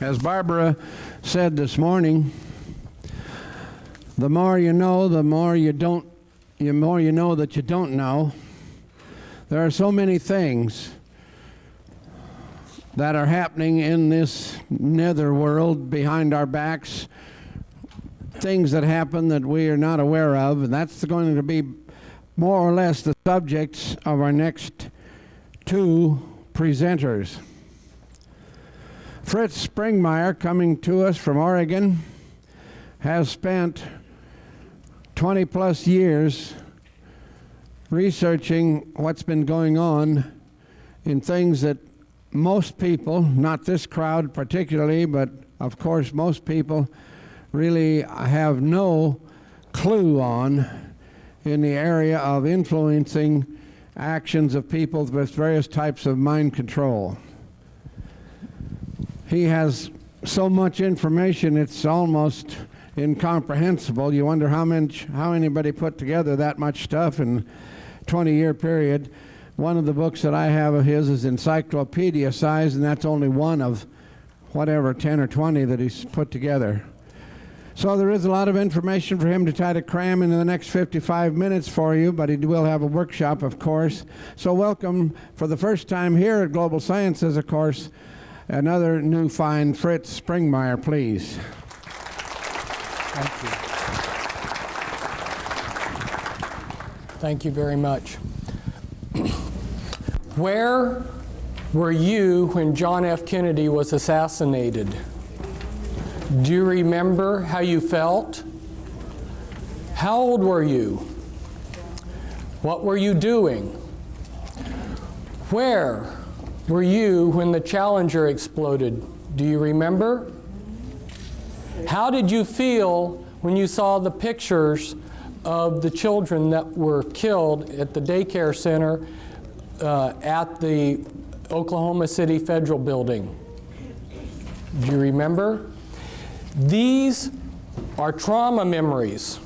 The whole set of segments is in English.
As Barbara said this morning, the more you know, the more you don't, the more you know that you don't know. There are so many things that are happening in this nether world behind our backs, things that happen that we are not aware of, and that's going to be more or less the subjects of our next two presenters. Fritz Springmeier, coming to us from Oregon, has spent 20 plus years researching what's been going on in things that most people, not this crowd particularly, but of course most people really have no clue on in the area of influencing actions of people with various types of mind control. He has so much information it's almost incomprehensible. You wonder how anybody put together that much stuff in a 20-year period. One of the books that I have of his is encyclopedia size, and that's only one of whatever 10 or 20 that he's put together. So there is a lot of information for him to try to cram into the next 55 minutes for you, but he will have a workshop, of course. So welcome for the first time here at Global Sciences, of course, another new find, Fritz Springmeier, please. Thank you. Thank you very much. Where were you when John F. Kennedy was assassinated? Do you remember how you felt? How old were you? What were you doing? Where were you when the Challenger exploded? Do you remember? How did you feel when you saw the pictures of the children that were killed at the daycare center at the Oklahoma City Federal Building? Do you remember? These are trauma memories.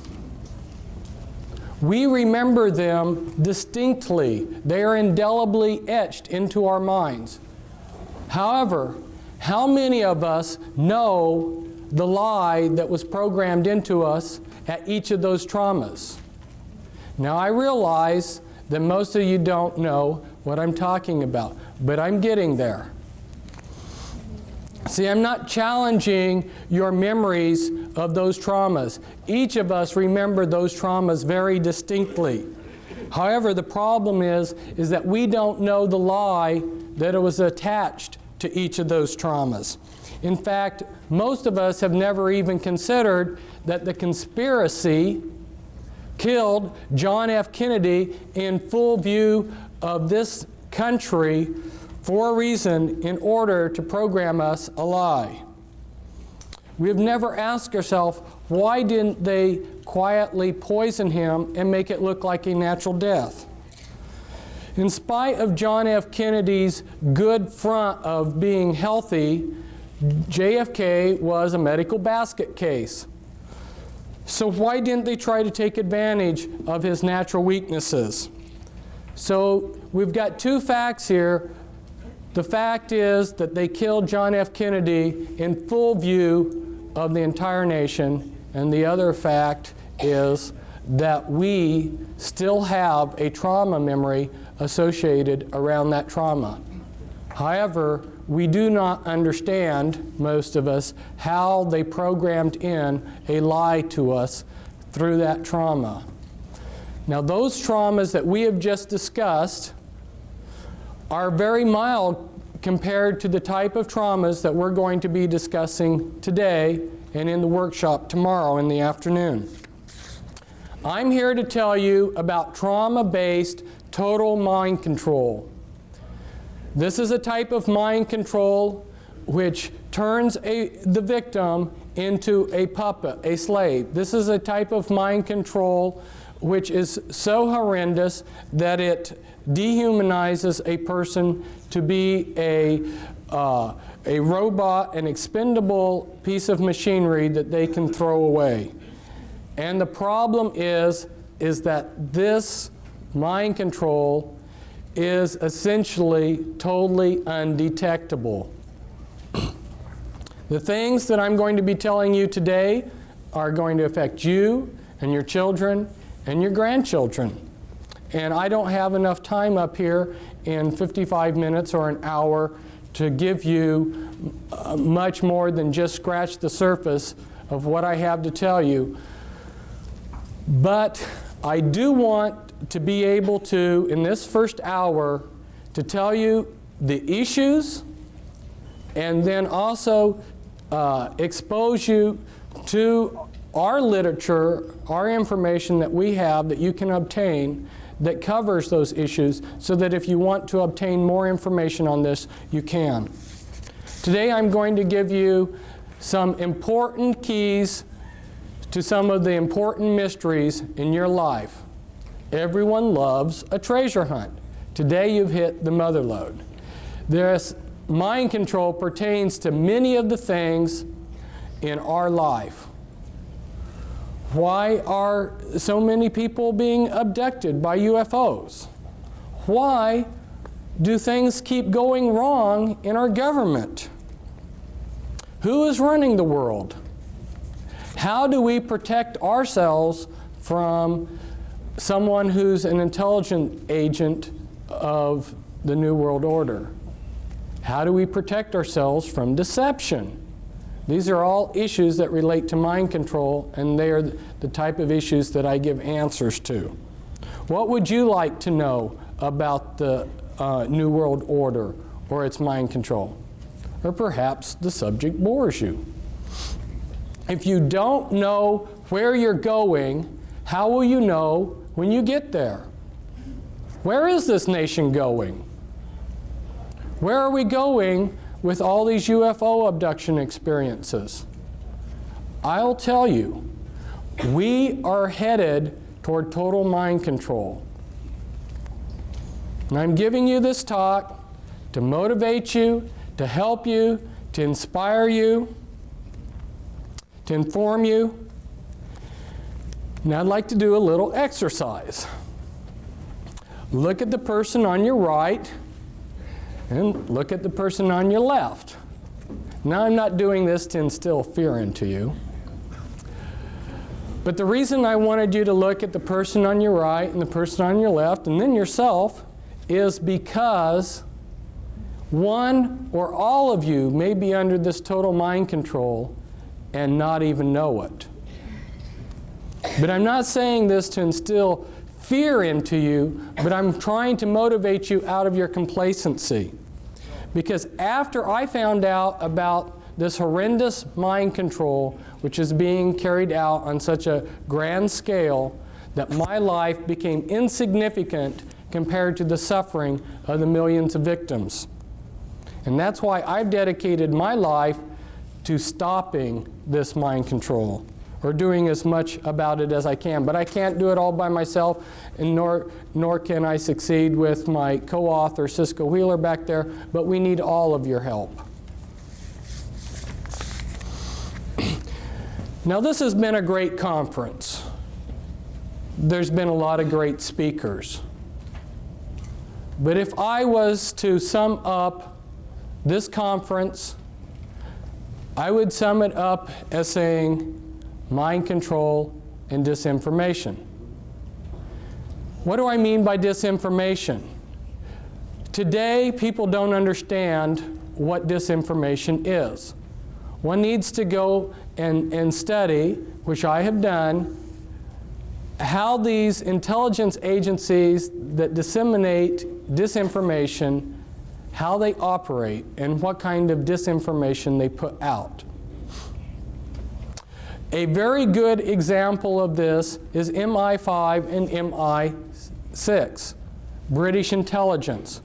We remember them distinctly. They are indelibly etched into our minds. However, how many of us know the lie that was programmed into us at each of those traumas? Now, I realize that most of you don't know what I'm talking about, but I'm getting there. See, I'm not challenging your memories of those traumas. Each of us remember those traumas very distinctly. However, the problem is that we don't know the lie that it was attached to each of those traumas. In fact, most of us have never even considered that the conspiracy killed John F. Kennedy in full view of this country for a reason, in order to program us a lie. We have never asked ourselves, why didn't they quietly poison him and make it look like a natural death? In spite of John F. Kennedy's good front of being healthy, JFK was a medical basket case. So why didn't they try to take advantage of his natural weaknesses? So we've got two facts here. The fact is that they killed John F. Kennedy in full view of the entire nation, and the other fact is that we still have a trauma memory associated around that trauma. However, we do not understand, most of us, how they programmed in a lie to us through that trauma. Now, those traumas that we have just discussed are very mild compared to the type of traumas that we're going to be discussing today and in the workshop tomorrow in the afternoon. I'm here to tell you about trauma-based total mind control. This is a type of mind control which turns the victim into a puppet, a slave. This is a type of mind control which is so horrendous that it dehumanizes a person to be a robot, an expendable piece of machinery that they can throw away. And the problem is that this mind control is essentially totally undetectable. The things that I'm going to be telling you today are going to affect you and your children and your grandchildren. And I don't have enough time up here in 55 minutes or an hour to give you much more than just scratch the surface of what I have to tell you. But I do want to be able to, in this first hour, to tell you the issues and then also expose you to our literature, our information that we have that you can obtain that covers those issues, so that if you want to obtain more information on this, you can. Today I'm going to give you some important keys to some of the important mysteries in your life. Everyone loves a treasure hunt. Today you've hit the mother lode. This mind control pertains to many of the things in our life. Why are so many people being abducted by UFOs? Why do things keep going wrong in our government? Who is running the world? How do we protect ourselves from someone who's an intelligent agent of the New World Order? How do we protect ourselves from deception? These are all issues that relate to mind control, and they are the type of issues that I give answers to. What would you like to know about the New World Order or its mind control? Or perhaps the subject bores you. If you don't know where you're going, how will you know when you get there? Where is this nation going? Where are we going with all these UFO abduction experiences? I'll tell you, we are headed toward total mind control. And I'm giving you this talk to motivate you, to help you, to inspire you, to inform you. And I'd like to do a little exercise. Look at the person on your right and look at the person on your left. Now, I'm not doing this to instill fear into you. But the reason I wanted you to look at the person on your right and the person on your left and then yourself is because one or all of you may be under this total mind control and not even know it. But I'm not saying this to instill fear into you, but I'm trying to motivate you out of your complacency. Because after I found out about this horrendous mind control, which is being carried out on such a grand scale, that my life became insignificant compared to the suffering of the millions of victims. And that's why I've dedicated my life to stopping this mind control, or doing as much about it as I can. But I can't do it all by myself, and nor can I succeed with my co-author, Cisco Wheeler, back there, but we need all of your help. Now, this has been a great conference. There's been a lot of great speakers. But if I was to sum up this conference, I would sum it up as saying mind control and disinformation. What do I mean by disinformation? Today, people don't understand what disinformation is. One needs to go and study, which I have done, how these intelligence agencies that disseminate disinformation, how they operate, and what kind of disinformation they put out. A very good example of this is MI5 and MI6, British intelligence.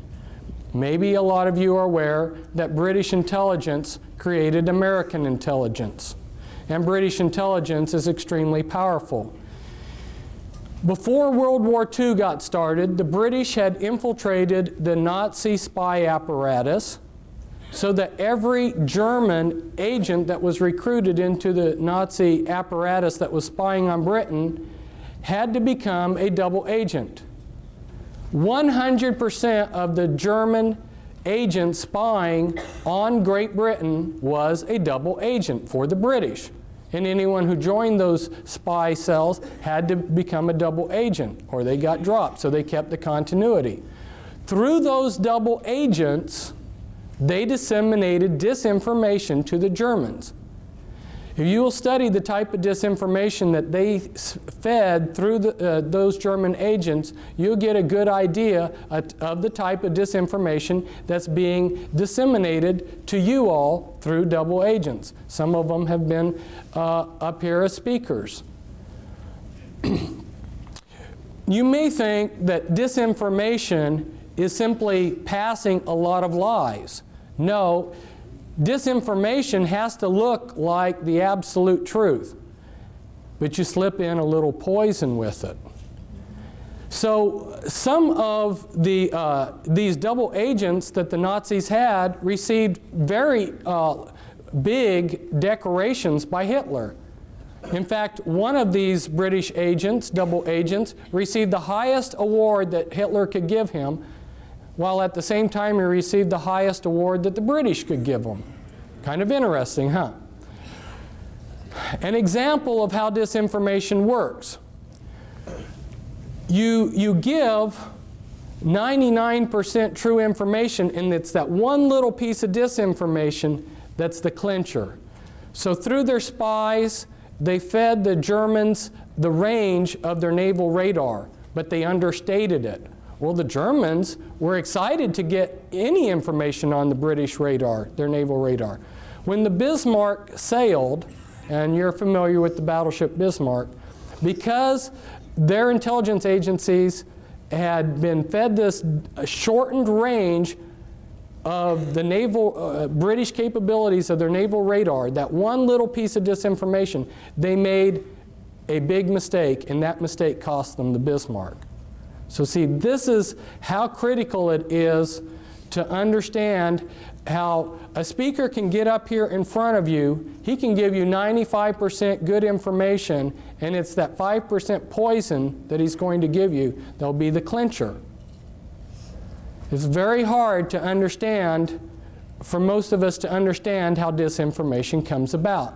Maybe a lot of you are aware that British intelligence created American intelligence. And British intelligence is extremely powerful. Before World War II got started, the British had infiltrated the Nazi spy apparatus so that every German agent that was recruited into the Nazi apparatus that was spying on Britain had to become a double agent. 100% of the German agent spying on Great Britain was a double agent for the British. And anyone who joined those spy cells had to become a double agent, or they got dropped, so they kept the continuity. Through those double agents, they disseminated disinformation to the Germans. If you will study the type of disinformation that they fed through those German agents, you'll get a good idea of the type of disinformation that's being disseminated to you all through double agents. Some of them have been up here as speakers. You may think that disinformation is simply passing a lot of lies. No. Disinformation has to look like the absolute truth, but you slip in a little poison with it. So some of these double agents that the Nazis had received very big decorations by Hitler. In fact, one of these British agents, double agents, received the highest award that Hitler could give him, while at the same time he received the highest award that the British could give him. Kind of interesting, huh? An example of how disinformation works. You give 99% true information, and it's that one little piece of disinformation that's the clincher. So through their spies, they fed the Germans the range of their naval radar, but they understated it. Well, the Germans were excited to get any information on the British radar, their naval radar. When the Bismarck sailed, and you're familiar with the battleship Bismarck, because their intelligence agencies had been fed this shortened range of the naval, British capabilities of their naval radar, that one little piece of disinformation, they made a big mistake, and that mistake cost them the Bismarck. So see, this is how critical it is to understand how a speaker can get up here in front of you, he can give you 95% good information, and it's that 5% poison that he's going to give you that'll be the clincher. It's very hard to understand, for most of us to understand how disinformation comes about.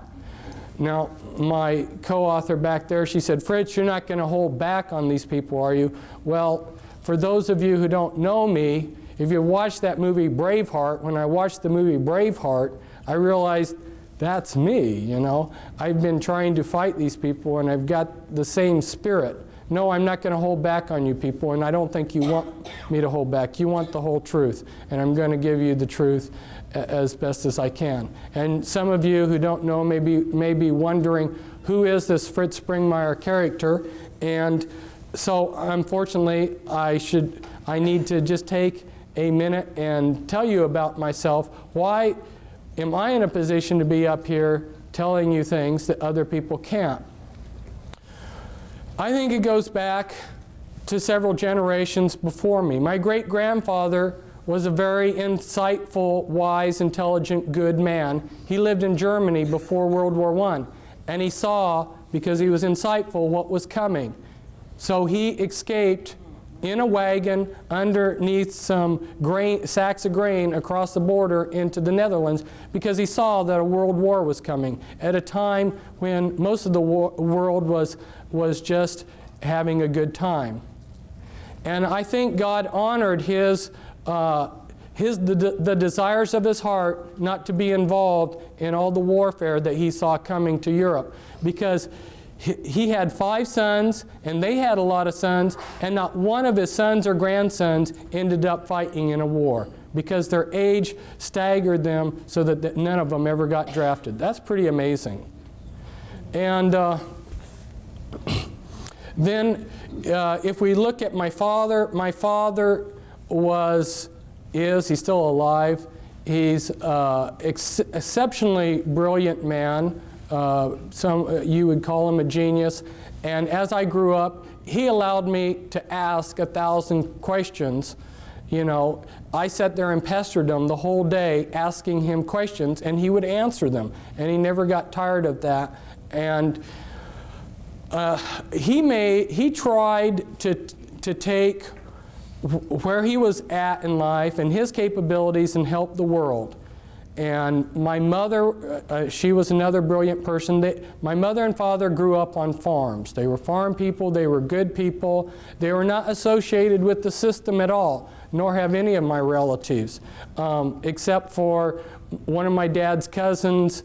Now, my co-author back there, she said, "Fritz, you're not going to hold back on these people, are you?" Well, for those of you who don't know me, if you watch that movie Braveheart, when I watched the movie Braveheart, I realized that's me, you know. I've been trying to fight these people, and I've got the same spirit. No, I'm not going to hold back on you people, and I don't think you want me to hold back. You want the whole truth, and I'm going to give you the truth as best as I can. And some of you who don't know may be wondering, who is this Fritz Springmeier character? And so, unfortunately, I need to just take a minute and tell you about myself. Why am I in a position to be up here telling you things that other people can't? I think it goes back to several generations before me. My great-grandfather was a very insightful, wise, intelligent, good man. He lived in Germany before World War I, and he saw, because he was insightful, what was coming. So he escaped in a wagon underneath some sacks of grain across the border into the Netherlands, because he saw that a world war was coming at a time when most of the world was just having a good time. And I think God honored the desires of his heart not to be involved in all the warfare that he saw coming to Europe, because he had 5 sons, and they had a lot of sons, and not one of his sons or grandsons ended up fighting in a war, because their age staggered them so that none of them ever got drafted. That's pretty amazing. And then if we look at my father he's still alive. He's exceptionally brilliant man. You would call him a genius. And as I grew up, he allowed me to ask 1,000 questions. You know, I sat there and pestered him the whole day asking him questions, and he would answer them. And he never got tired of that. And he tried to take where he was at in life and his capabilities and help the world. And my mother, she was another brilliant person. My mother and father grew up on farms. They were farm people. They were good people. They were not associated with the system at all, nor have any of my relatives, except for one of my dad's cousins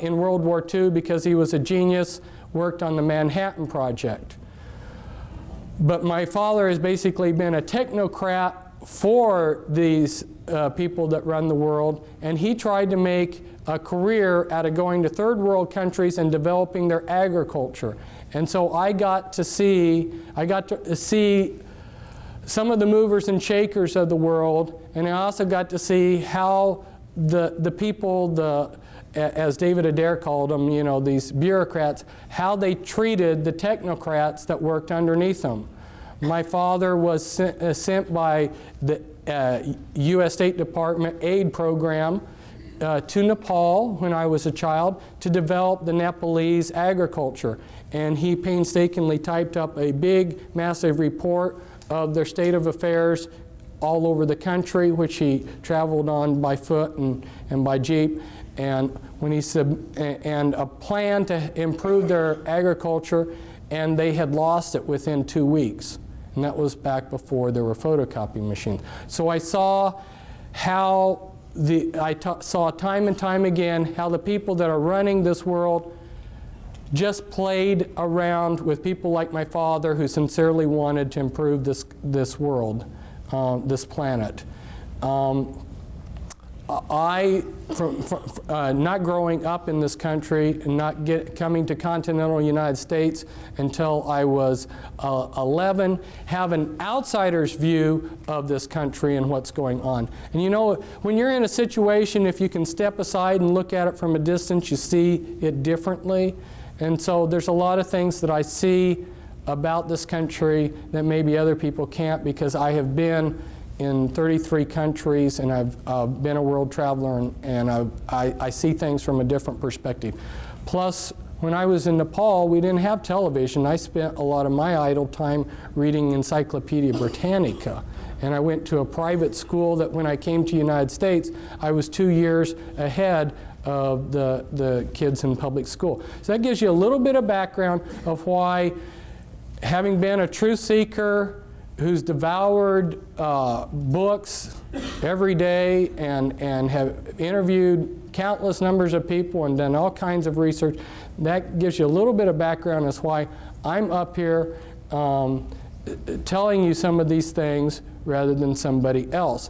in World War II, because he was a genius, worked on the Manhattan Project. But my father has basically been a technocrat for these people that run the world, and he tried to make a career out of going to third world countries and developing their agriculture. And so I got to see some of the movers and shakers of the world, and I also got to see how the people, as David Adair called them, you know, these bureaucrats, how they treated the technocrats that worked underneath them. My father was sent by the U.S. State Department aid program to Nepal when I was a child to develop the Nepalese agriculture. And he painstakingly typed up a big, massive report of their state of affairs all over the country, which he traveled on by foot and by jeep. And when he and a plan to improve their agriculture, and they had lost it within 2 weeks. And that was back before there were photocopy machines. So I saw how saw time and time again how the people that are running this world just played around with people like my father, who sincerely wanted to improve this world, this planet. Not growing up in this country and not coming to continental United States until I was 11, have an outsider's view of this country and what's going on. And you know, when you're in a situation, if you can step aside and look at it from a distance, you see it differently. And so there's a lot of things that I see about this country that maybe other people can't, because I have been in 33 countries, and I've been a world traveler, and I see things from a different perspective. Plus, when I was in Nepal, we didn't have television. I spent a lot of my idle time reading Encyclopedia Britannica. And I went to a private school that when I came to the United States, I was 2 years ahead of the kids in public school. So that gives you a little bit of background of why, having been a truth seeker who's devoured books every day and have interviewed countless numbers of people and done all kinds of research, that gives you a little bit of background as why I'm up here telling you some of these things rather than somebody else.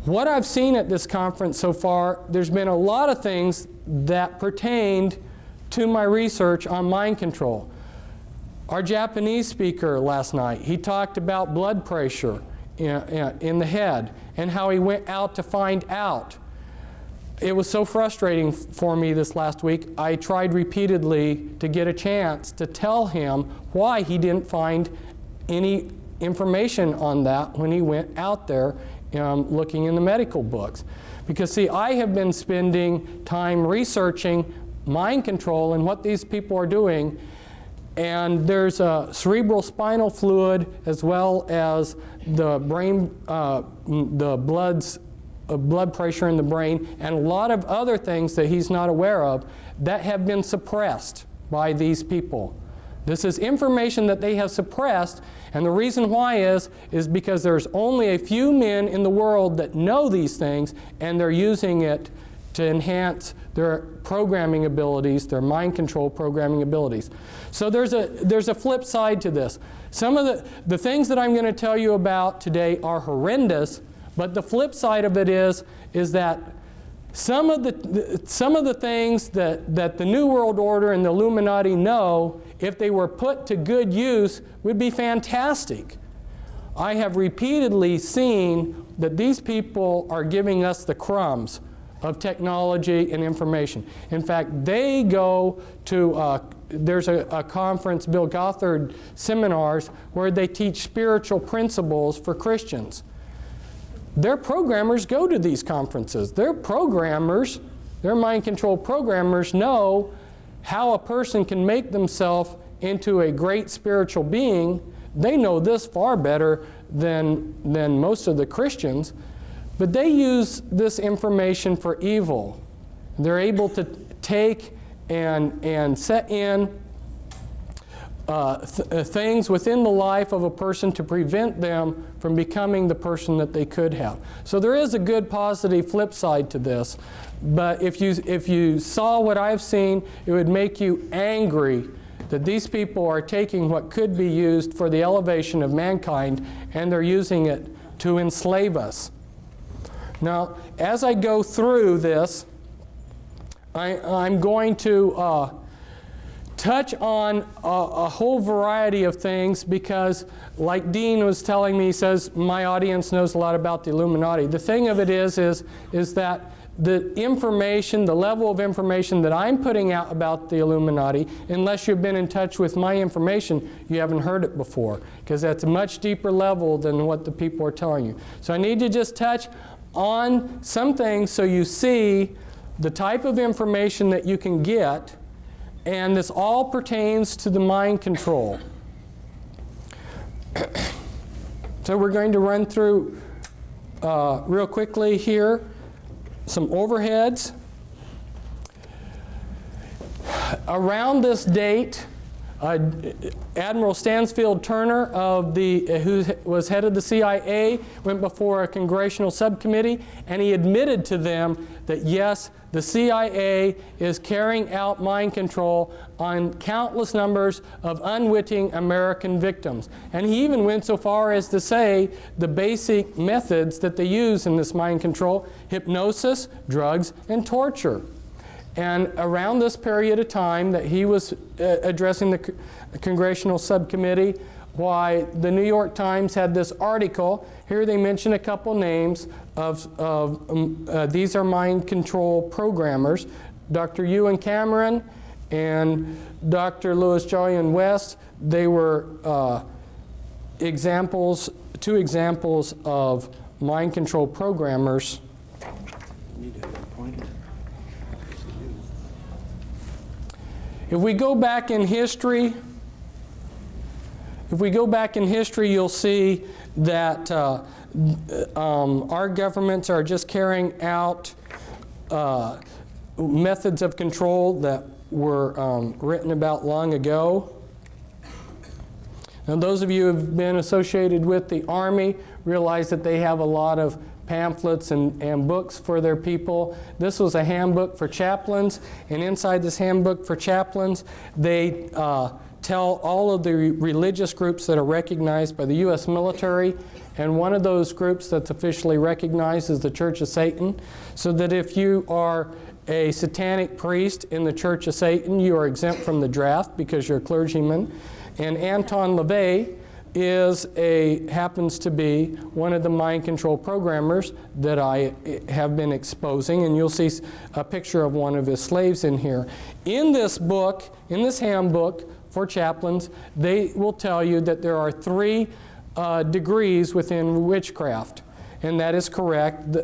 What I've seen at this conference so far, there's been a lot of things that pertained to my research on mind control. Our Japanese speaker last night, he talked about blood pressure in the head and how he went out to find out. It was so frustrating for me this last week. I tried repeatedly to get a chance to tell him why he didn't find any information on that when he went out there looking in the medical books. Because see, I have been spending time researching mind control and what these people are doing. And there's cerebral spinal fluid, as well as the brain, the blood pressure in the brain, and a lot of other things that he's not aware of that have been suppressed by these people. This is information that they have suppressed, and the reason why is because there's only a few men in the world that know these things, and they're using it to enhance their programming abilities, their mind control programming abilities. So there's a flip side to this. Some of the things that I'm going to tell you about today are horrendous, but the flip side of it is that some of the things that the New World Order and the Illuminati know, if they were put to good use, would be fantastic. I have repeatedly seen that these people are giving us the crumbs of technology and information. In fact, they go to, there's a conference, Bill Gothard seminars, where they teach spiritual principles for Christians. Their programmers go to these conferences. Their programmers, their mind control programmers, know how a person can make themselves into a great spiritual being they know this far better than most of the Christians, but they use this information for evil. They're able to take and set in things within the life of a person to prevent them from becoming the person that they could have. So there is a good positive flip side to this, but if you saw what I've seen, it would make you angry that these people are taking what could be used for the elevation of mankind and they're using it to enslave us. Now, as I go through this, I'm going to touch on a whole variety of things because, like Dean was telling me, he says, my audience knows a lot about the Illuminati. The thing of it is that the information, the level of information that I'm putting out about the Illuminati, unless you've been in touch with my information, you haven't heard it before, because that's a much deeper level than what the people are telling you. So I need to just touch on some things so you see the type of information that you can get, and this all pertains to the mind control. So we're going to run through real quickly here some overheads. Around this date, Admiral Stansfield Turner, who was head of the CIA, went before a congressional subcommittee, and he admitted to them that yes, the CIA is carrying out mind control on countless numbers of unwitting American victims. And he even went so far as to say the basic methods that they use in this mind control: hypnosis, drugs, and torture. And around this period of time that he was addressing the congressional subcommittee, why the New York Times had this article. Here they mention a couple names of these are mind control programmers, Dr. Ewan Cameron and Dr. Louis Jolyon West. They were two examples of mind control programmers. If we go back in history, you'll see that our governments are just carrying out methods of control that were written about long ago. Now, those of you who have been associated with the Army realize that they have a lot of pamphlets and books for their people. This was a handbook for chaplains, and inside this handbook for chaplains, they tell all of the religious groups that are recognized by the U.S. military, and one of those groups that's officially recognized is the Church of Satan, so that if you are a satanic priest in the Church of Satan, you are exempt from the draft because you're a clergyman. And Anton LaVey happens to be one of the mind control programmers that I have been exposing, and you'll see a picture of one of his slaves in here. In this book, in this handbook for chaplains, they will tell you that there are 3 degrees within witchcraft, and that is correct.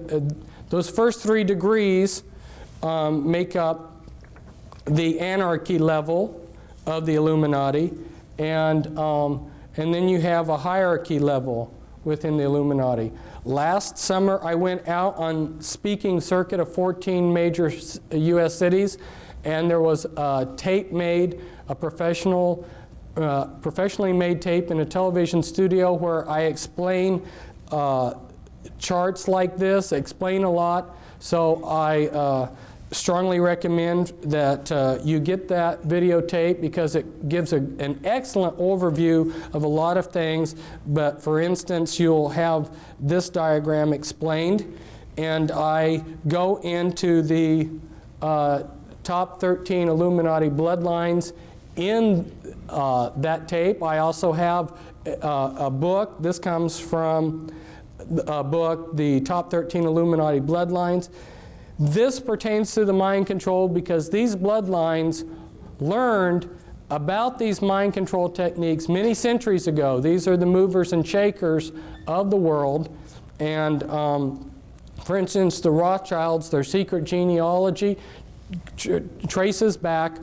Those first 3 degrees make up the anarchy level of the Illuminati, and then you have a hierarchy level within the Illuminati. Last summer, I went out on speaking circuit of 14 major U.S. cities, and there was a tape made, a professionally made tape in a television studio where I explain charts like this, explain a lot. So I strongly recommend that you get that videotape because it gives an excellent overview of a lot of things. But for instance, you'll have this diagram explained, and I go into the top 13 Illuminati bloodlines in that tape. I also have a book. This comes from a book, The Top 13 Illuminati Bloodlines. This pertains to the mind control because these bloodlines learned about these mind control techniques many centuries ago. These are the movers and shakers of the world. And for instance, the Rothschilds, their secret genealogy traces back,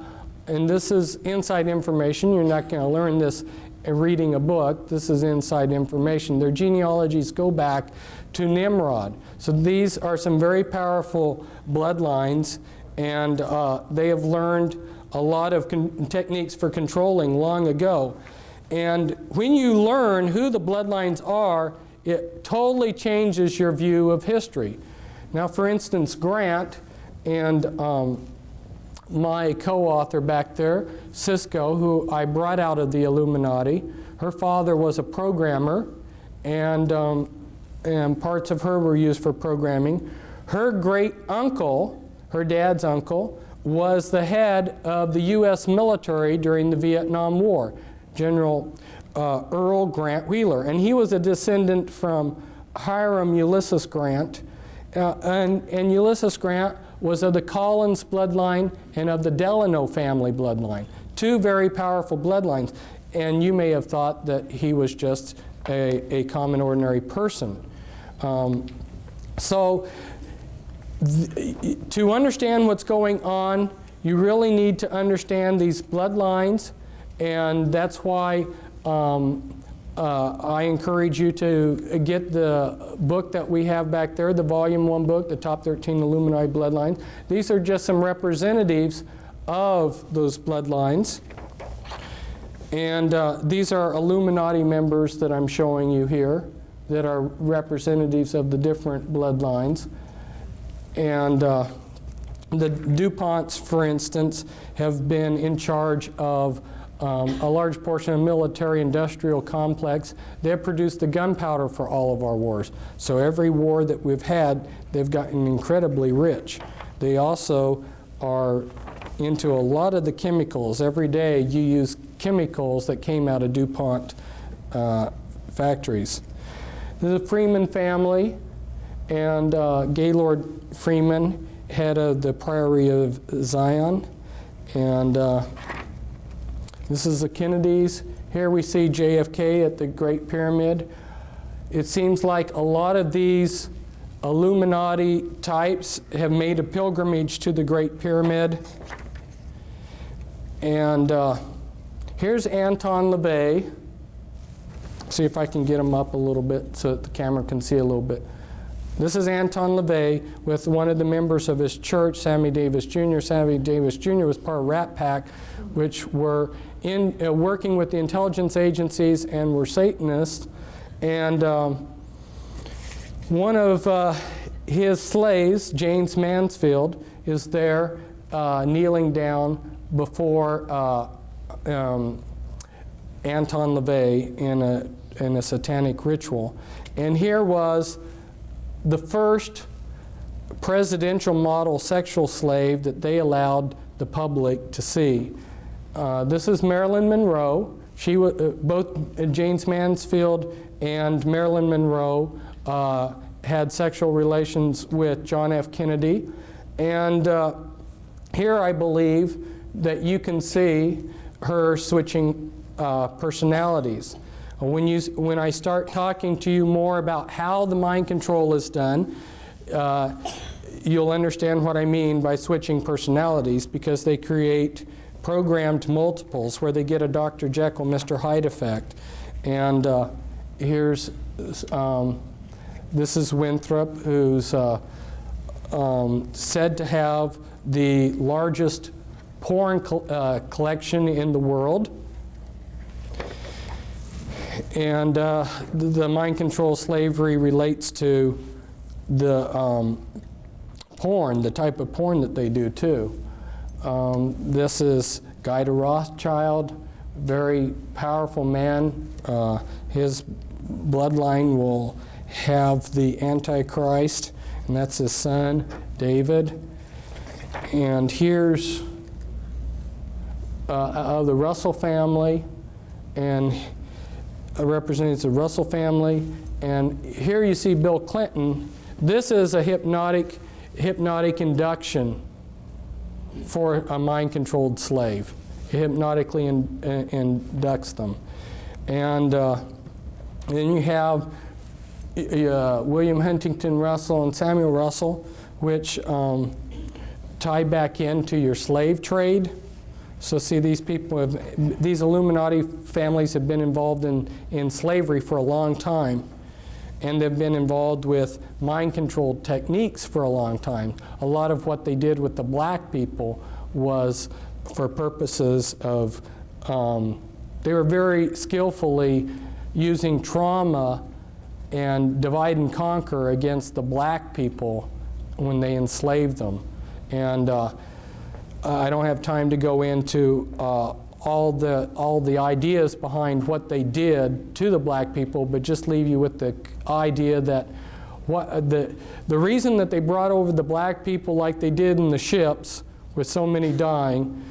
and this is inside information. You're not going to learn this reading a book. This is inside information. Their genealogies go back to Nimrod. So these are some very powerful bloodlines, and they have learned a lot of techniques for controlling long ago. And when you learn who the bloodlines are, it totally changes your view of history. Now, for instance, Grant and my co-author back there, Cisco, who I brought out of the Illuminati, her father was a programmer, and parts of her were used for programming. Her great uncle, her dad's uncle, was the head of the U.S. military during the Vietnam War, General Earl Grant Wheeler, and he was a descendant from Hiram Ulysses Grant, and Ulysses Grant was of the Collins bloodline and of the Delano family bloodline, two very powerful bloodlines, and you may have thought that he was just a common ordinary person. To understand what's going on, you really need to understand these bloodlines, and that's why I encourage you to get the book that we have back there, the Volume 1 book, the Top 13 Illuminati Bloodlines. These are just some representatives of those bloodlines. And these are Illuminati members that I'm showing you here that are representatives of the different bloodlines. And the DuPonts, for instance, have been in charge of a large portion of military-industrial complex. They have produced the gunpowder for all of our wars. So every war that we've had, they've gotten incredibly rich. They also are into a lot of the chemicals. Every day you use chemicals that came out of DuPont factories. The Freeman family and Gaylord Freeman, head of the Priory of Zion. And this is the Kennedys. Here we see JFK at the Great Pyramid. It seems like a lot of these Illuminati types have made a pilgrimage to the Great Pyramid. And here's Anton LaVey. See if I can get him up a little bit so that the camera can see a little bit. This is Anton LaVey with one of the members of his church, Sammy Davis Jr. Sammy Davis Jr. was part of Rat Pack, which were working with the intelligence agencies and were Satanists. And one of his slaves, James Mansfield, is there kneeling down before Anton LaVey in a satanic ritual. And here was the first presidential model sexual slave that they allowed the public to see. This is Marilyn Monroe. She both James Mansfield and Marilyn Monroe had sexual relations with John F. Kennedy. And here I believe that you can see her switching personalities. When I start talking to you more about how the mind control is done, you'll understand what I mean by switching personalities, because they create programmed multiples where they get a Dr. Jekyll, Mr. Hyde effect. And here's, this is Winthrop, who's said to have the largest porn collection in the world. And the mind control slavery relates to the porn, the type of porn that they do too. This is Guy de Rothschild, very powerful man. His bloodline will have the Antichrist, and that's his son, David. And here's of the Russell family, and represents the Russell family. And here you see Bill Clinton. This is a hypnotic induction for a mind-controlled slave. It hypnotically inducts them. And then you have William Huntington Russell and Samuel Russell, which tie back into your slave trade. So see, these Illuminati families have been involved in slavery for a long time, and they've been involved with mind-controlled techniques for a long time. A lot of what they did with the black people was for purposes of, they were very skillfully using trauma and divide and conquer against the black people when they enslaved them. And I don't have time to go into all the ideas behind what they did to the black people, but just leave you with the idea that the reason that they brought over the black people like they did in the ships, with so many dying,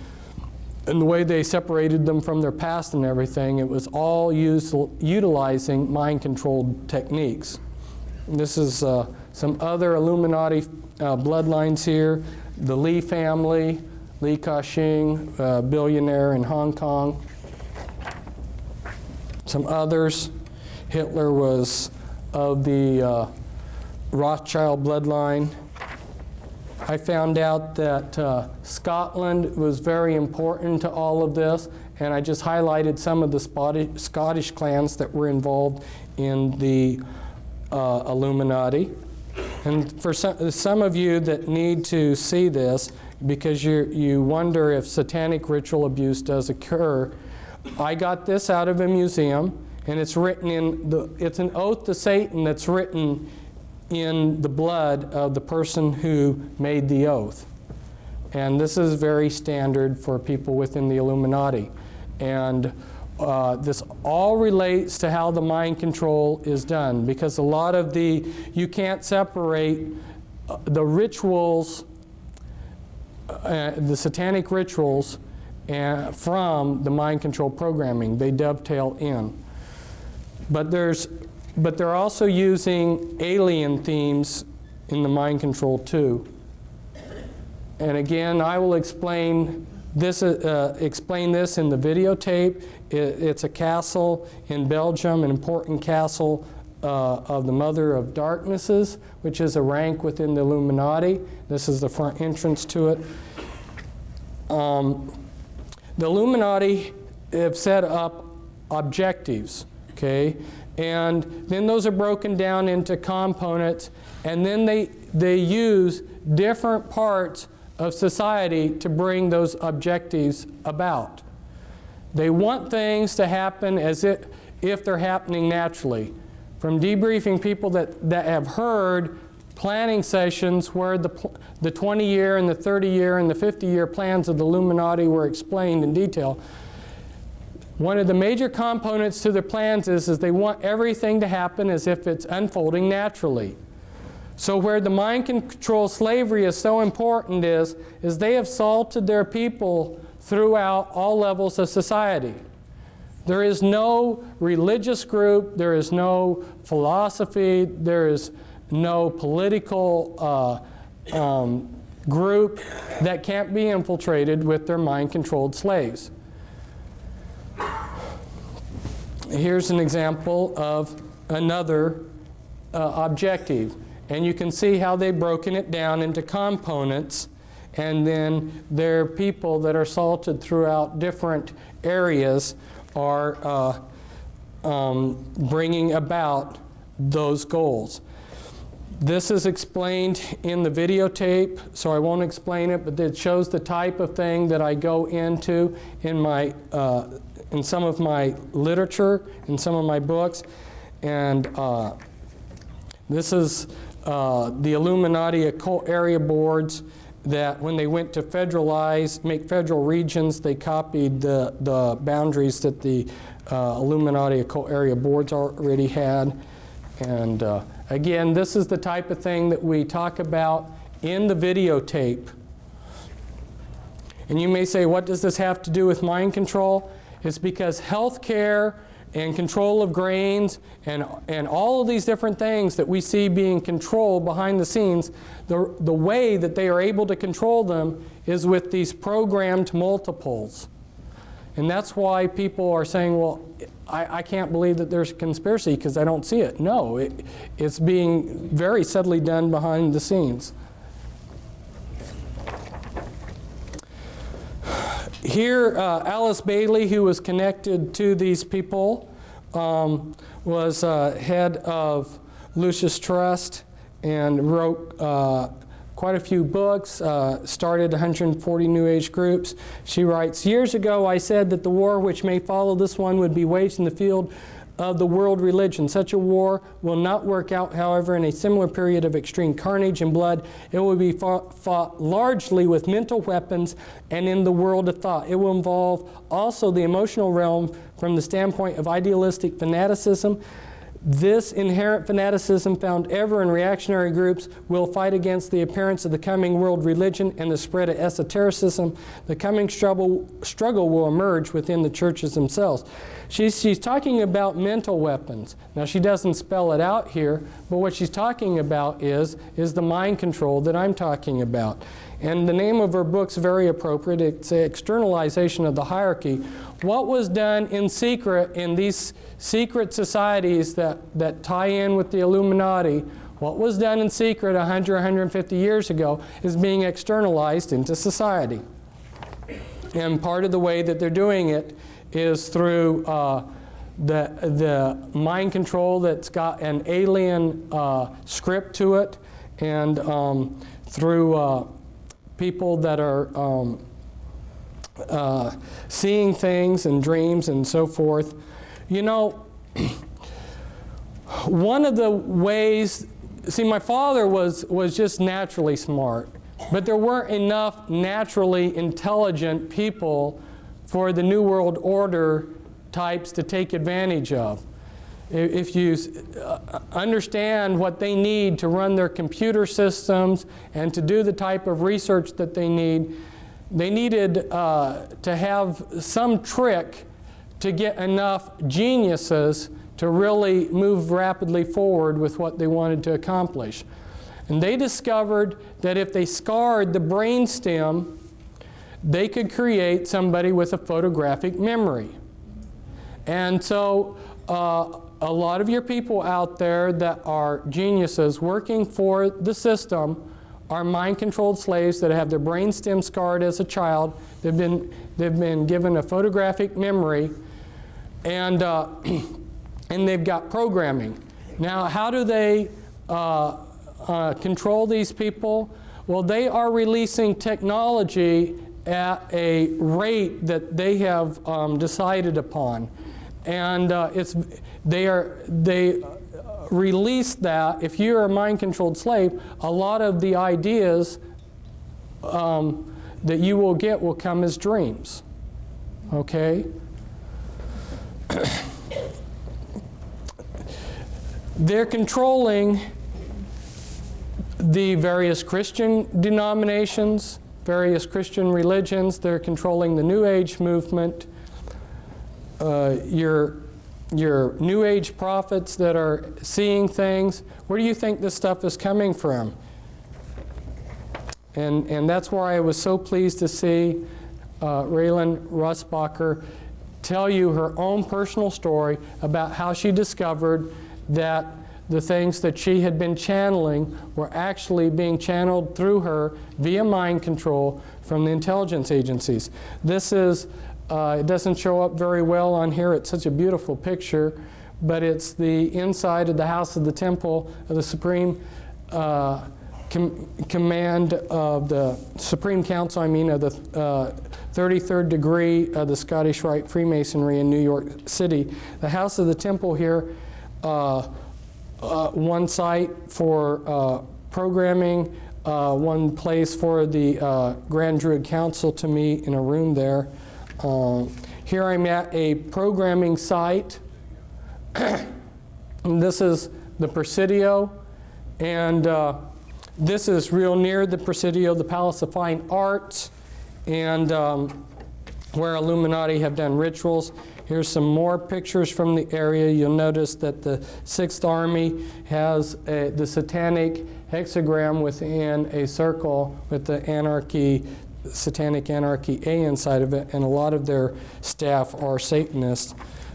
and the way they separated them from their past and everything, it was all utilizing mind-controlled techniques. And this is some other Illuminati bloodlines here. The Lee family, Li Ka-shing, billionaire in Hong Kong. Some others. Hitler was of the Rothschild bloodline. I found out that Scotland was very important to all of this, and I just highlighted some of the Scottish clans that were involved in the Illuminati. And for some of you that need to see this, because you wonder if satanic ritual abuse does occur, I got this out of a museum, and it's written it's an oath to Satan that's written in the blood of the person who made the oath. And this is very standard for people within the Illuminati. And this all relates to how the mind control is done, because a lot of you can't separate the rituals, the satanic rituals, from the mind control programming. They dovetail in. But they're also using alien themes in the mind control too. And again, I will explain this in the videotape. It's a castle in Belgium, an important castle of the Mother of Darknesses, which is a rank within the Illuminati. This is the front entrance to it. The Illuminati have set up objectives, okay? And then those are broken down into components, and then they use different parts of society to bring those objectives about. They want things to happen as if they're happening naturally. From debriefing people that have heard planning sessions where the 20-year and the 30-year and the 50-year plans of the Illuminati were explained in detail, one of the major components to their plans is they want everything to happen as if it's unfolding naturally. So where the mind control slavery is so important is they have salted their people throughout all levels of society. There is no religious group, there is no philosophy, there is no political group that can't be infiltrated with their mind-controlled slaves. Here's an example of another objective. And you can see how they've broken it down into components, and then their people that are salted throughout different areas are bringing about those goals. This is explained in the videotape, so I won't explain it, but it shows the type of thing that I go into in some of my literature, in some of my books. And this is the Illuminati occult area boards that when they went to make federal regions, they copied the boundaries that the Illuminati occult area boards already had. And again, this is the type of thing that we talk about in the videotape. And you may say, what does this have to do with mind control? It's because healthcare and control of grains and all of these different things that we see being controlled behind the scenes, the way that they are able to control them is with these programmed multiples. And that's why people are saying, well, I can't believe that there's a conspiracy because I don't see it. No, it's being very subtly done behind the scenes. Here, Alice Bailey, who was connected to these people, was head of Lucis Trust and wrote quite a few books, started 140 New Age groups. She writes, "Years ago I said that the war which may follow this one would be waged in the field of the world religion. Such a war will not work out, however, in a similar period of extreme carnage and blood. It will be fought largely with mental weapons and in the world of thought. It will involve also the emotional realm from the standpoint of idealistic fanaticism. This inherent fanaticism found ever in reactionary groups will fight against the appearance of the coming world religion and the spread of esotericism. The coming struggle will emerge within the churches themselves." She's talking about mental weapons. Now, she doesn't spell it out here, but what she's talking about is the mind control that I'm talking about. And the name of her book's very appropriate. It's an externalization of the hierarchy. What was done in secret in these secret societies that tie in with the Illuminati, what was done in secret 100, 150 years ago is being externalized into society. And part of the way that they're doing it is through the mind control that's got an alien script to it, and through people that are seeing things and dreams and so forth. You know, one of the ways, see, my father was just naturally smart, but there weren't enough naturally intelligent people for the New World Order types to take advantage of. If you understand what they need to run their computer systems and to do the type of research that they needed to have some trick to get enough geniuses to really move rapidly forward with what they wanted to accomplish. And they discovered that if they scarred the brainstem, they could create somebody with a photographic memory. And so a lot of your people out there that are geniuses working for the system are mind-controlled slaves that have their brainstem scarred as a child. They've been given a photographic memory, and they've got programming. Now, how do they control these people? Well, they are releasing technology at a rate that they have decided upon, and they release that. If you're a mind-controlled slave, a lot of the ideas that you will get will come as dreams. Okay? They're controlling the various Christian denominations, various Christian religions. They're controlling the New Age movement. Your New Age prophets that are seeing things. Where do you think this stuff is coming from? And that's why I was so pleased to see Raylan Russbacher tell you her own personal story about how she discovered that the things that she had been channeling were actually being channeled through her via mind control from the intelligence agencies. This is, it doesn't show up very well on here. It's such a beautiful picture, but it's the inside of the House of the Temple of the Supreme Command of the Supreme Council, of the 33rd degree of the Scottish Rite Freemasonry in New York City. The House of the Temple here, one site for programming, one place for the Grand Druid Council to meet in a room there. Here I'm at a programming site. And this is the Presidio, and this is real near the Presidio, the Palace of Fine Arts, and where Illuminati have done rituals. Here's some more pictures from the area. You'll notice that the 6th Army has the satanic hexagram within a circle with the satanic anarchy A inside of it, and a lot of their staff are Satanists.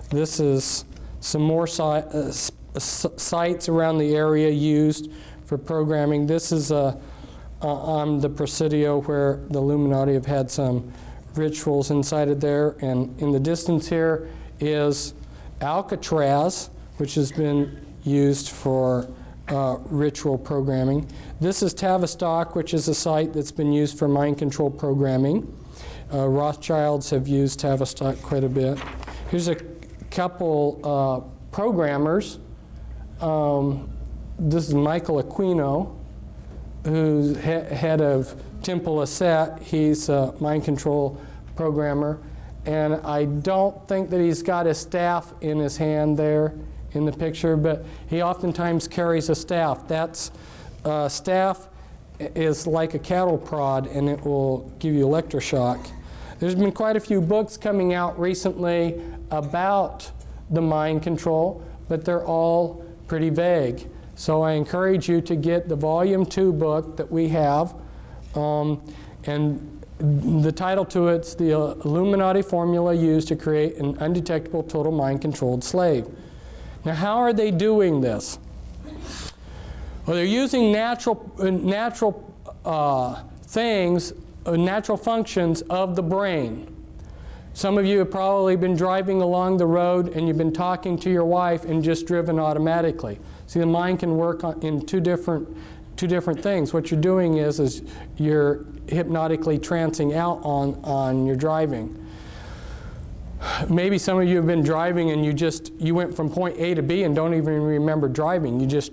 This is some more sites around the area used for programming. This is on the Presidio where the Illuminati have had some rituals inside of there. And in the distance here is Alcatraz, which has been used for ritual programming. This is Tavistock, which is a site that's been used for mind control programming. Rothschilds have used Tavistock quite a bit. Here's a couple programmers. This is Michael Aquino, who's head of Temple Asset. He's a mind control programmer. And I don't think that he's got his staff in his hand there in the picture, but he oftentimes carries a staff. That's staff is like a cattle prod, and it will give you electroshock. There's been quite a few books coming out recently about the mind control, but they're all pretty vague. So I encourage you to get the Volume 2 book that we have, and the title to it's the Illuminati Formula Used to Create an Undetectable Total Mind-Controlled Slave. Now, how are they doing this? Well, they're using natural things, natural functions of the brain. Some of you have probably been driving along the road and you've been talking to your wife and just driven automatically. See, the mind can work in two different things. What you're doing is you're hypnotically trancing out on your driving. Maybe some of you have been driving and you went from point A to B and don't even remember driving. You just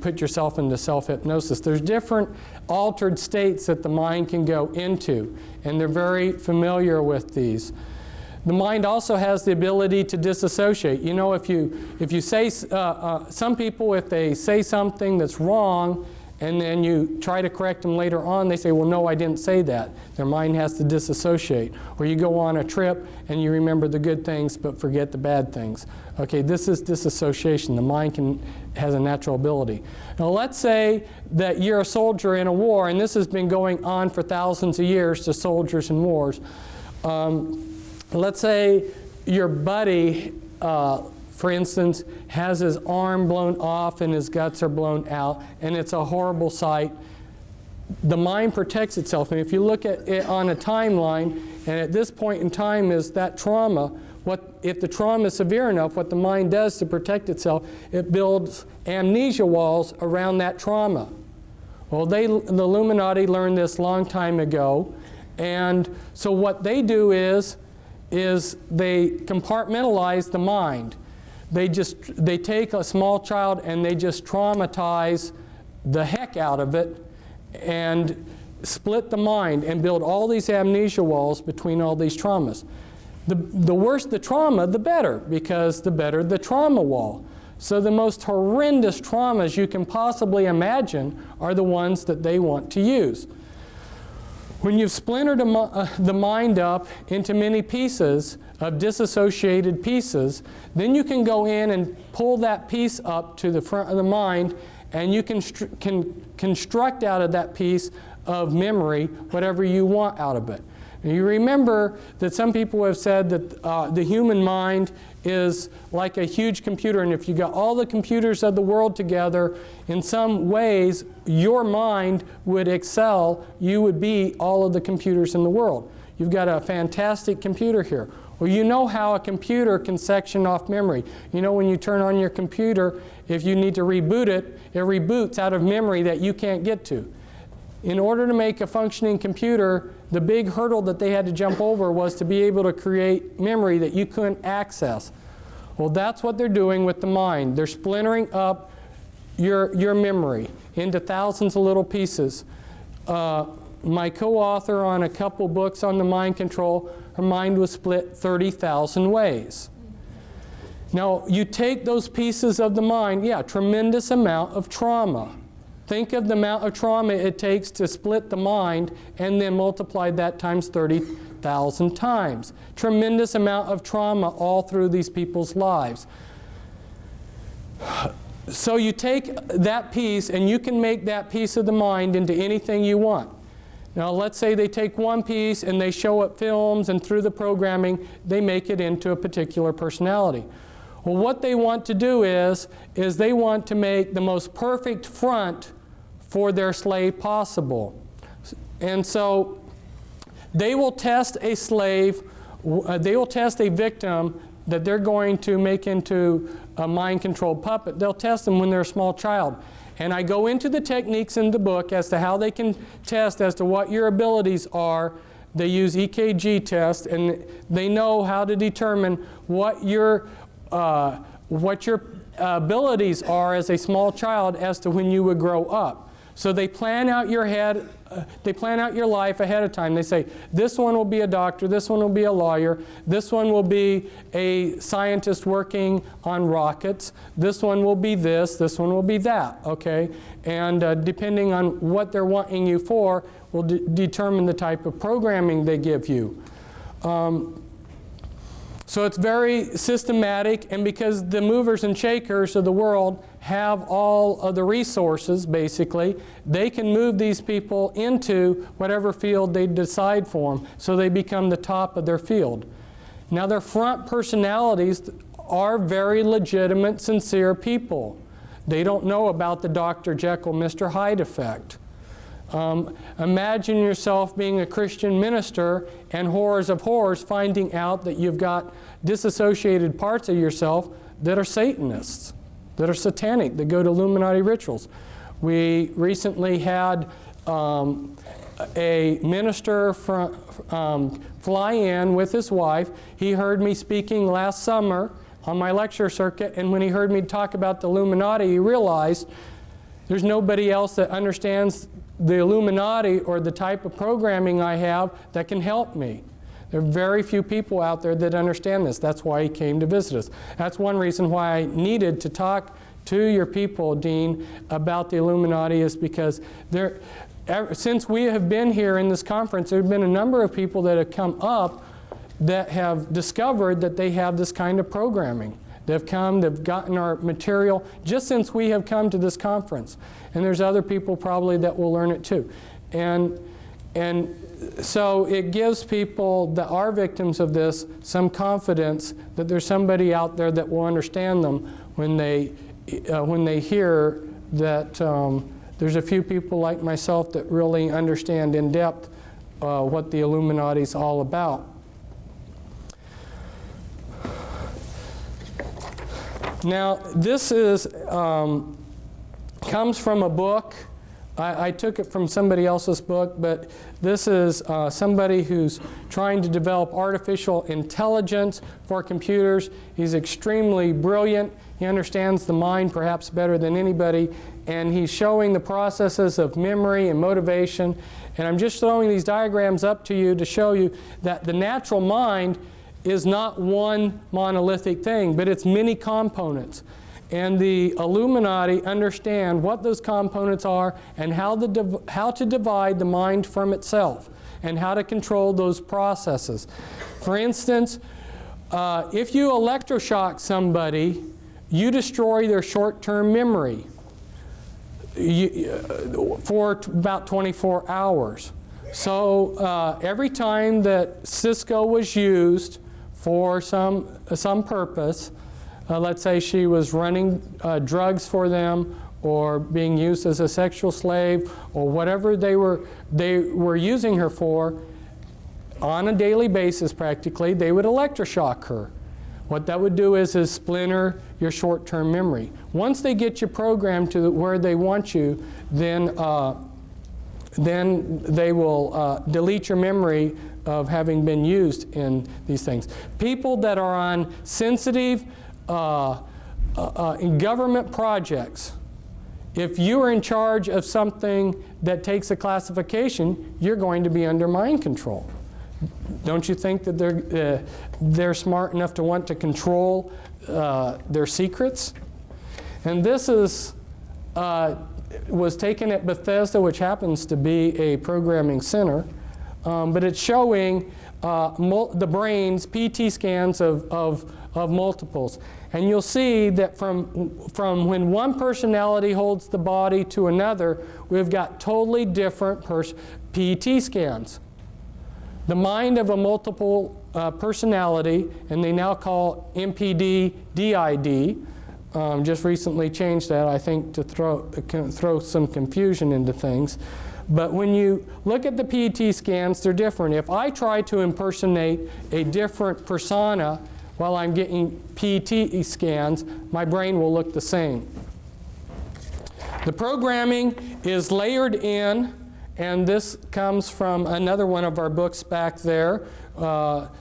put yourself into self-hypnosis. There's different altered states that the mind can go into, and they're very familiar with these. The mind also has the ability to disassociate. You know, if you say, some people, if they say something that's wrong, and then you try to correct them later on, they say, well, no, I didn't say that. Their mind has to disassociate. Or you go on a trip and you remember the good things but forget the bad things. Okay, this is disassociation. The mind has a natural ability. Now let's say that you're a soldier in a war, and this has been going on for thousands of years to soldiers in wars. Let's say your buddy, for instance, has his arm blown off and his guts are blown out, and it's a horrible sight. The mind protects itself, and if you look at it on a timeline, and at this point in time is that trauma, if the trauma is severe enough, what the mind does to protect itself, it builds amnesia walls around that trauma. Well, the Illuminati learned this long time ago, and so what they do is they compartmentalize the mind. They take a small child and they just traumatize the heck out of it and split the mind and build all these amnesia walls between all these traumas. The worse the trauma, the better, because the better the trauma wall. So the most horrendous traumas you can possibly imagine are the ones that they want to use. When you've splintered the mind up into many pieces of disassociated pieces, then you can go in and pull that piece up to the front of the mind, and you can construct out of that piece of memory whatever you want out of it. Now, you remember that some people have said that the human mind is like a huge computer, and if you got all the computers of the world together, in some ways your mind would excel. You would be all of the computers in the world. You've got a fantastic computer here. Well, you know how a computer can section off memory. You know, when you turn on your computer, if you need to reboot it, it reboots out of memory that you can't get to. In order to make a functioning computer, the big hurdle that they had to jump over was to be able to create memory that you couldn't access. Well, that's what they're doing with the mind. They're splintering up your memory into thousands of little pieces. My co-author on a couple books on the mind control, her mind was split 30,000 ways. Now, you take those pieces of the mind, yeah, tremendous amount of trauma. Think of the amount of trauma it takes to split the mind and then multiply that times 30,000 times. Tremendous amount of trauma all through these people's lives. So you take that piece and you can make that piece of the mind into anything you want. Now let's say they take one piece and they show it films, and through the programming they make it into a particular personality. Well, what they want to do is they want to make the most perfect front for their slave possible. And so they will test a slave, they will test a victim that they're going to make into a mind-controlled puppet. They'll test them when they're a small child. And I go into the techniques in the book as to how they can test as to what your abilities are. They use EKG tests, and they know how to determine what your abilities are as a small child as to when you would grow up. So they plan out your they plan out your life ahead of time. They say, this one will be a doctor, this one will be a lawyer, this one will be a scientist working on rockets, this one will be this one will be that, okay? And depending on what they're wanting you for will determine the type of programming they give you. So it's very systematic, and because the movers and shakers of the world have all of the resources, basically, they can move these people into whatever field they decide for them, so they become the top of their field. Now, their front personalities are very legitimate, sincere people. They don't know about the Dr. Jekyll, Mr. Hyde effect. Imagine yourself being a Christian minister and horrors of horrors finding out that you've got disassociated parts of yourself that are Satanists, that are satanic, that go to Illuminati rituals. We recently had a minister fly in with his wife. He heard me speaking last summer on my lecture circuit, and when he heard me talk about the Illuminati, he realized there's nobody else that understands the Illuminati or the type of programming I have that can help me. There are very few people out there that understand this. That's why he came to visit us. That's one reason why I needed to talk to your people, Dean, about the Illuminati, is because since we have been here in this conference, there have been a number of people that have come up that have discovered that they have this kind of programming. They've come, they've gotten our material just since we have come to this conference. And there's other people probably that will learn it too. And so it gives people that are victims of this some confidence that there's somebody out there that will understand them when they hear that there's a few people like myself that really understand in depth what the Illuminati is all about. Now, this comes from a book. I took it from somebody else's book, but this is somebody who's trying to develop artificial intelligence for computers. He's extremely brilliant. He understands the mind perhaps better than anybody, and he's showing the processes of memory and motivation. And I'm just throwing these diagrams up to you to show you that the natural mind is not one monolithic thing, but it's many components. And the Illuminati understand what those components are and how to divide the mind from itself and how to control those processes. For instance, if you electroshock somebody, you destroy their short-term memory for about 24 hours. So every time that Cisco was used for some purpose, let's say she was running drugs for them or being used as a sexual slave or whatever they were using her for, on a daily basis practically, they would electroshock her. What that would do is splinter your short-term memory. Once they get you programmed to where they want you, then they will delete your memory of having been used in these things. People that are on sensitive in government projects, if you are in charge of something that takes a classification, you're going to be under mind control. Don't you think that they're smart enough to want to control their secrets? And this was taken at Bethesda, which happens to be a programming center, but it's showing the brain's PT scans of multiples. And you'll see that from when one personality holds the body to another, we've got totally different PET scans. The mind of a multiple personality, and they now call MPD DID, just recently changed that, I think, to throw some confusion into things. But when you look at the PET scans, they're different. If I try to impersonate a different persona while I'm getting PET scans, my brain will look the same. The programming is layered in, and this comes from another one of our books back there.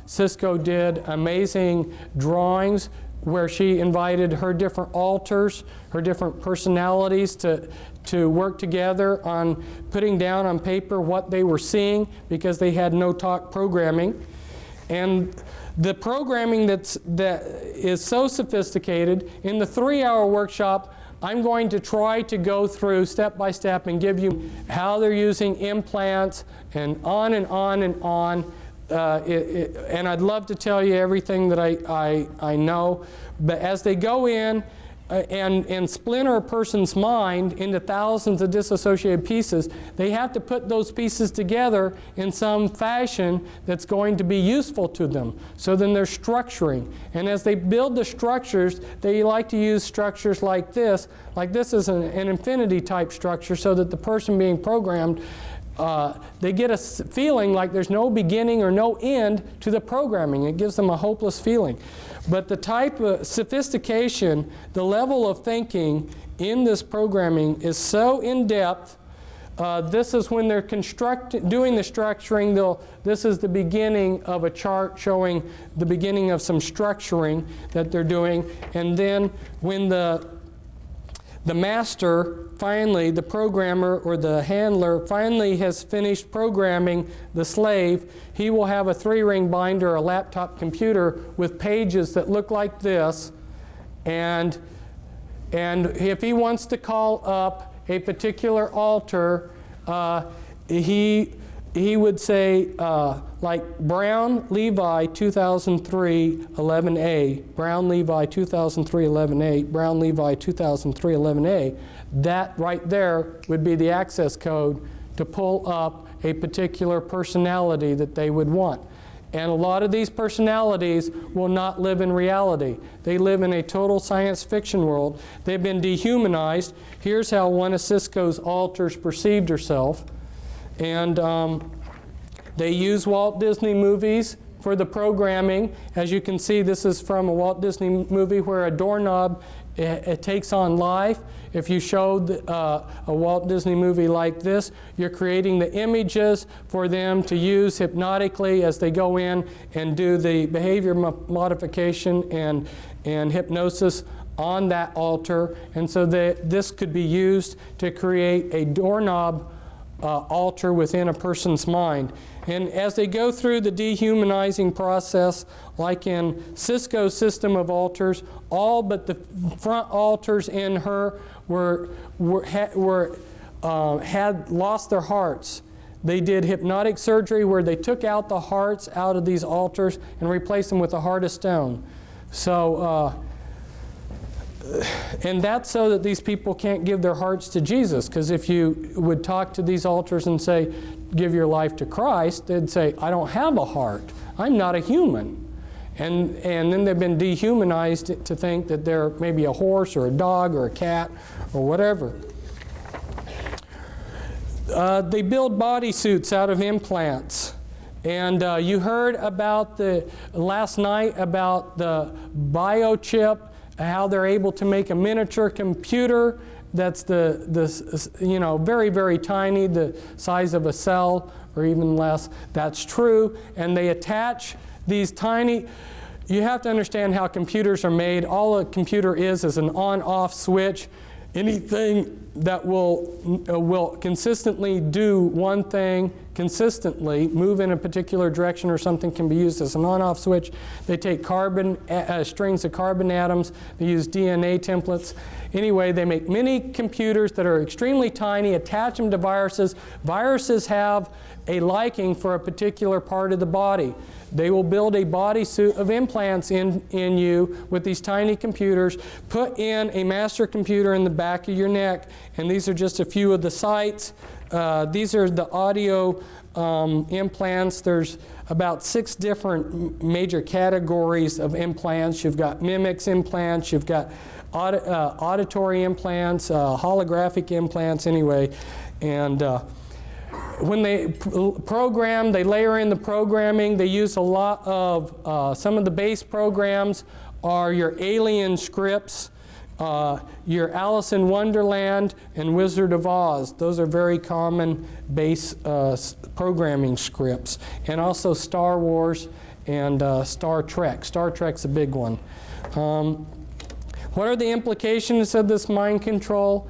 Cisco did amazing drawings where she invited her different alters, her different personalities to work together on putting down on paper what they were seeing, because they had no talk programming. And the programming that is so sophisticated, in the 3-hour workshop, I'm going to try to go through step by step and give you how they're using implants and on and on and on. And I'd love to tell you everything that I know, but as they go in and splinter a person's mind into thousands of disassociated pieces, they have to put those pieces together in some fashion that's going to be useful to them. So then they're structuring. And as they build the structures, they like to use structures like this. Like this is an infinity type structure, so that the person being programmed, they get a feeling like there's no beginning or no end to the programming. It gives them a hopeless feeling. But the type of sophistication, the level of thinking in this programming is so in-depth. This is when they're doing the structuring. This is the beginning of a chart showing the beginning of some structuring that they're doing. And then when the master finally, the programmer or the handler finally has finished programming the slave, he will have a 3-ring binder, a laptop computer with pages that look like this. And if he wants to call up a particular altar, he would say, like Brown Levi 2003 11A, Brown Levi 2003 11A, Brown Levi 2003 11A. That right there would be the access code to pull up a particular personality that they would want. And a lot of these personalities will not live in reality. They live in a total science fiction world. They've been dehumanized. Here's how one of Cisco's alters perceived herself. And they use Walt Disney movies for the programming. As you can see, this is from a Walt Disney movie where a doorknob it takes on life. If you showed a Walt Disney movie like this, you're creating the images for them to use hypnotically as they go in and do the behavior modification and hypnosis on that altar. And so this could be used to create a doorknob altar within a person's mind. And as they go through the dehumanizing process, like in Cisco's system of altars, all but the front altars in her had lost their hearts. They did hypnotic surgery where they took out the hearts out of these altars and replaced them with a heart of stone. So, and that's so that these people can't give their hearts to Jesus. Because if you would talk to these altars and say, give your life to Christ, they'd say, I don't have a heart. I'm not a human. And then they've been dehumanized to think that they're maybe a horse or a dog or a cat or whatever. They build bodysuits out of implants. And you heard about last night about the biochip, how they're able to make a miniature computer that's very, very tiny, the size of a cell or even less. That's true. And they attach these tiny, you have to understand how computers are made. All a computer is an on-off switch. Anything that will consistently do one thing consistently, move in a particular direction or something, can be used as an on-off switch. They take strings of carbon atoms. They use DNA templates. Anyway, they make mini computers that are extremely tiny, attach them to viruses. Viruses have a liking for a particular part of the body. They will build a bodysuit of implants in you with these tiny computers, put in a master computer in the back of your neck, and these are just a few of the sites. These are the audio implants. There's about 6 different major categories of implants. You've got mimics implants, you've got auditory implants, holographic implants anyway. And when they program, they layer in the programming. They use a lot of, some of the base programs are your Alien scripts, your Alice in Wonderland and Wizard of Oz. Those are very common base programming scripts. And also Star Wars and Star Trek. Star Trek's a big one. What are the implications of this mind control?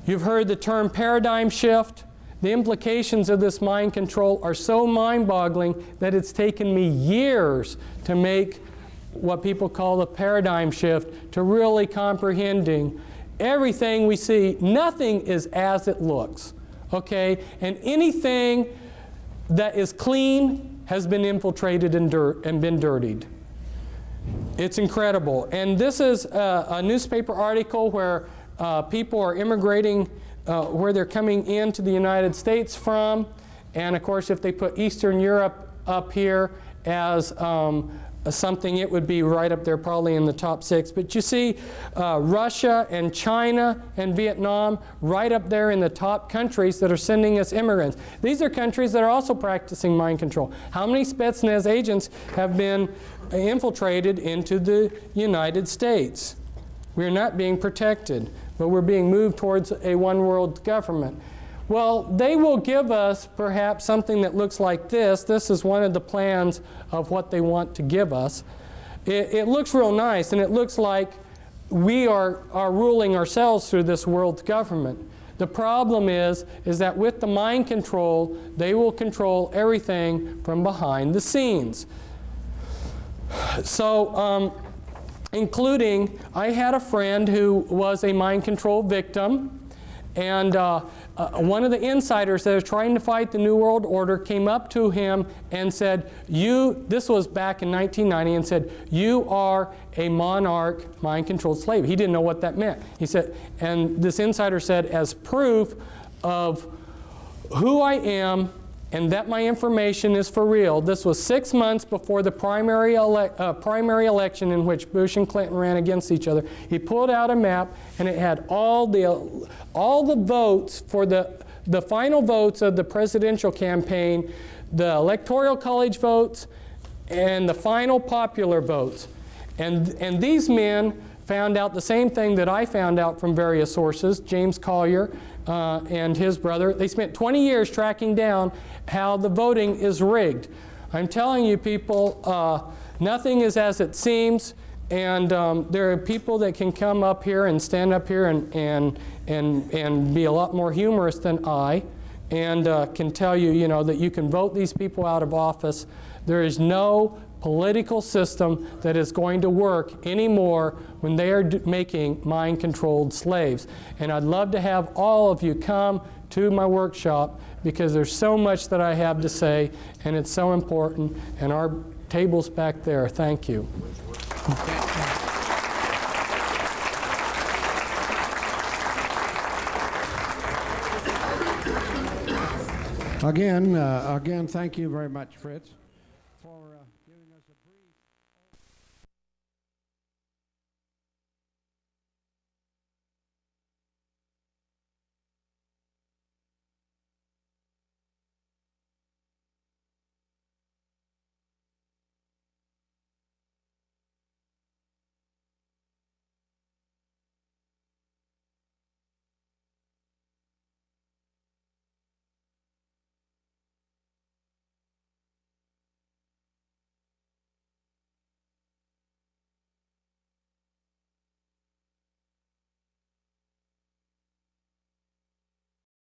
You've heard the term paradigm shift. The implications of this mind control are so mind-boggling that it's taken me years to make what people call the paradigm shift, to really comprehending everything we see. Nothing is as it looks, okay? And anything that is clean has been infiltrated and been dirtied. It's incredible. And this is a newspaper article where people are immigrating, where they're coming into the United States from. And of course, if they put Eastern Europe up here as something, it would be right up there probably in the top 6. But you see Russia and China and Vietnam right up there in the top countries that are sending us immigrants. These are countries that are also practicing mind control. How many Spetsnaz agents have been infiltrated into the United States? We're not being protected, but we're being moved towards a one-world government. Well, they will give us perhaps something that looks like this. This is one of the plans of what they want to give us. It looks real nice, and it looks like we are ruling ourselves through this world government. The problem is that with the mind control, they will control everything from behind the scenes. So, including, I had a friend who was a mind control victim, and one of the insiders that was trying to fight the New World Order came up to him and said, this was back in 1990, and said, "You are a monarch mind-controlled slave." He didn't know what that meant. He said, and this insider said, as proof of who I am and that my information is for real. This was 6 months before the primary election in which Bush and Clinton ran against each other. He pulled out a map, and it had all the votes for the final votes of the presidential campaign, the electoral college votes, and the final popular votes. And these men found out the same thing that I found out from various sources, James Collier and his brother. They spent 20 years tracking down how the voting is rigged. I'm telling you, people, nothing is as it seems, and there are people that can come up here and stand up here and be a lot more humorous than I, and can tell you, that you can vote these people out of office. There is no political system that is going to work anymore when they are making mind-controlled slaves. And I'd love to have all of you come to my workshop, because there's so much that I have to say, and it's so important, and our table's back there. Thank you. Again, thank you very much, Fritz, for